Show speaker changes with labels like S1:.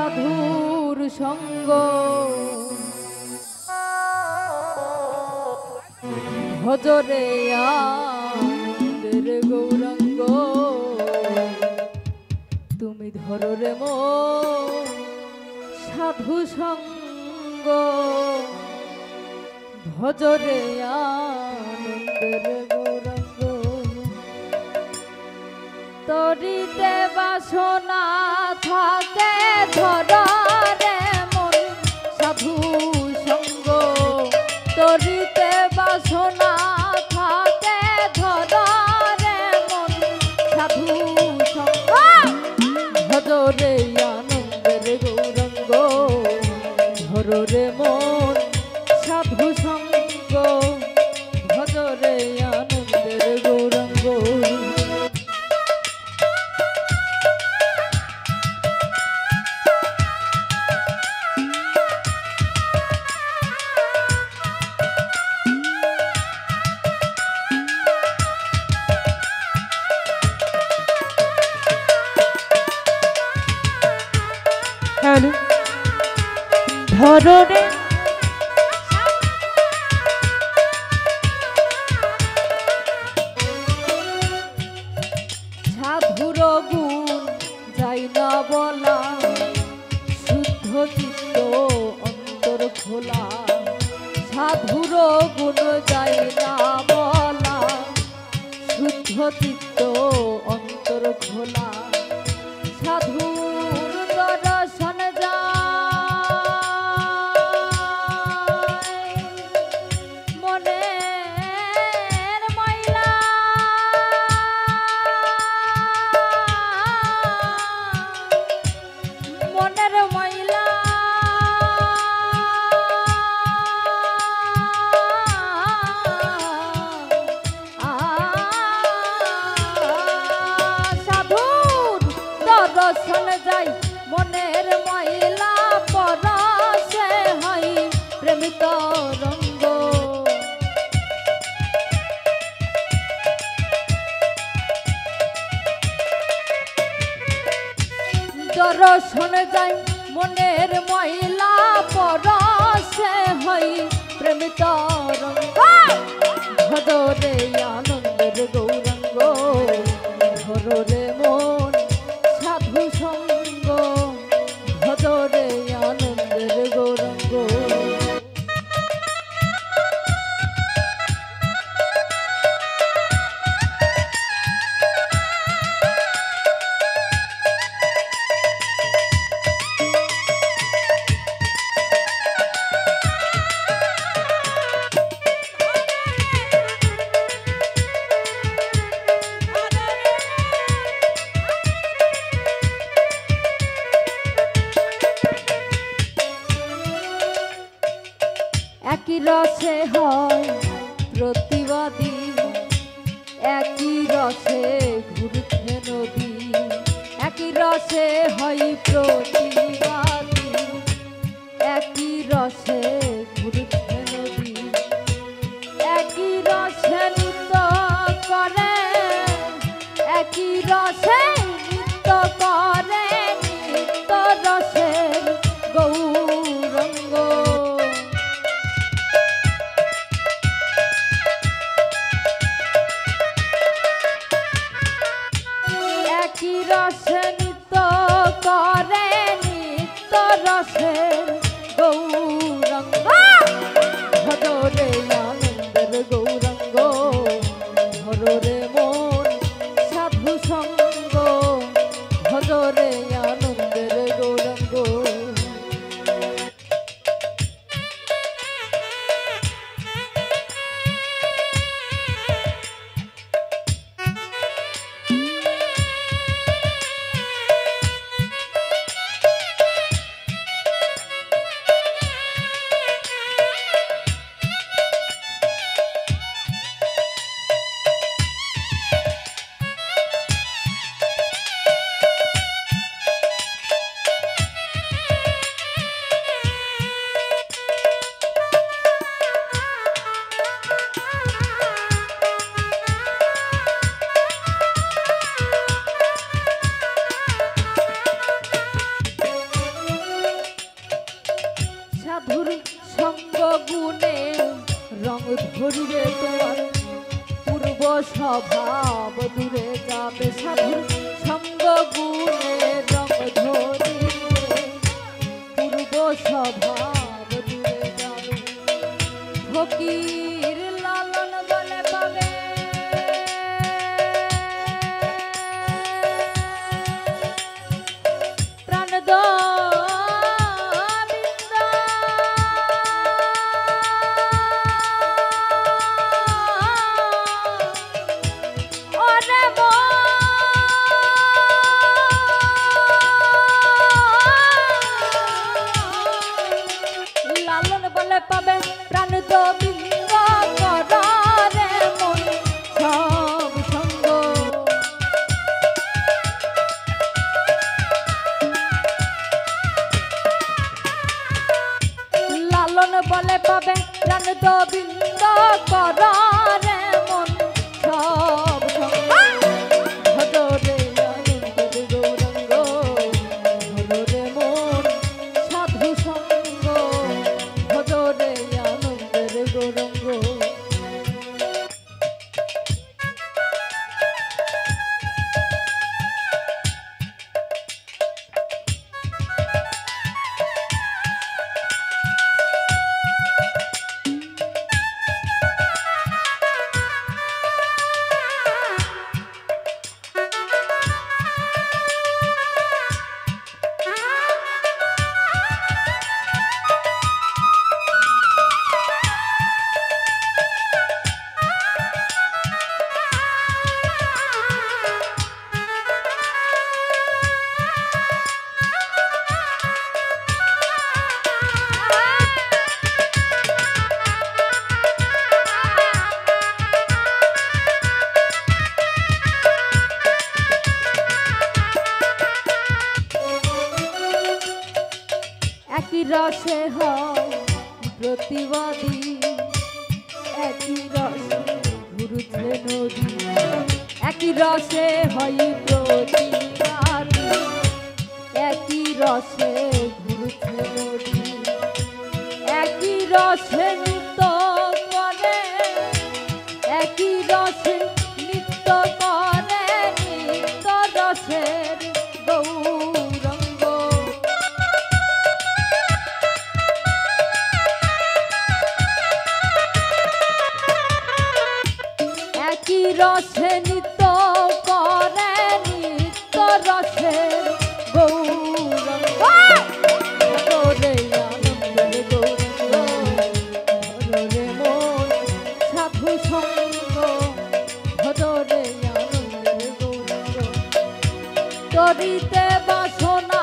S1: সাধুর সঙ্গ ভজরে আনন্দের গৌরাঙ্গ তুমি ধরো রে মন সাধু সঙ্গ ভজরে আনন্দের গৌরাঙ্গ তরিতে বাসনা থাকে ধরে মন সাধু সঙ্গ তরিতে বাসনা থাকে ধরে মন সাধু সঙ্গ ভজরে আনন্দের গৌরাঙ্গ ধরে মন সাধু সঙ্গ ভজরে আনন্দের গৌরাঙ্গ ধরো রে সাধুর গুণ যাই না বলা শুদ্ধ চিত্ত অন্তর খোলা সাধুর গুণ যাই না বলা শুদ্ধ চিত্ত অন্তর খোলা সাধুর দর্শন দর্শন যাই মনের ময়লা পরশে হই প্রেমিত রঙ্গ দর্শন যাই মনের ময়লা পরশে হই প্রেমিত রঙ্গ ভজরে আনন্দের গৌরাঙ্গ ধরে মন সাধু সঙ্গ ভজরে আনন্দের গৌরাঙ্গ একই রসে হয় প্রতিবাদী একই রসে ঘুরছে নদী একই রসে হয় প্রতিবাদী একই রসে ঘুরছে নদী একই রসে নৃত্য করে একই রসে নৃত্য করে নৃত্য রসের গৌরাঙ্গ একই রসে নৃত্য করে নৃত্য রসের গৌরাঙ্গ ভজরে আনন্দের গৌরাঙ্গ ধরে মন সাধু সঙ্গ ধরিবে তোমার পূর্ব স্বভাব দূরে যাবে সাধুর সঙ্গ গুণে রঙ ধরিবে পূর্ব স্বভাব দূরে যাবে ফকির লালন বলে পাবে প্রাণদ পাবে প্রাণ গোবিন্দ করারে মন সব সঙ্গ লালন বলে পাবে প্রাণ গোবিন্দ করারে মন সব সঙ্গ ভজরে আনন্দের গৌরাঙ্গ ভজরে মন সাধু সঙ্গ ভজরে আনন্দের গৌরাঙ্গ একই রসে হয় প্রতিবাদী একই রসে ঘুরছে নদী একই রসে হয় প্রতিবাদী একই রসে ঘুরছে নদী একই রসে নৃত্য করে একই রসে নৃত্য করে নিত্য রসের গৌরাঙ্গ একই রসে নিত্য করে নিত্য রসের গৌরাঙ্গ ভজরে আনন্দের গৌরাঙ্গ ভজরে মন সাধু সঙ্গ ভজরে আনন্দের গৌরাঙ্গ তরিতে বাসনা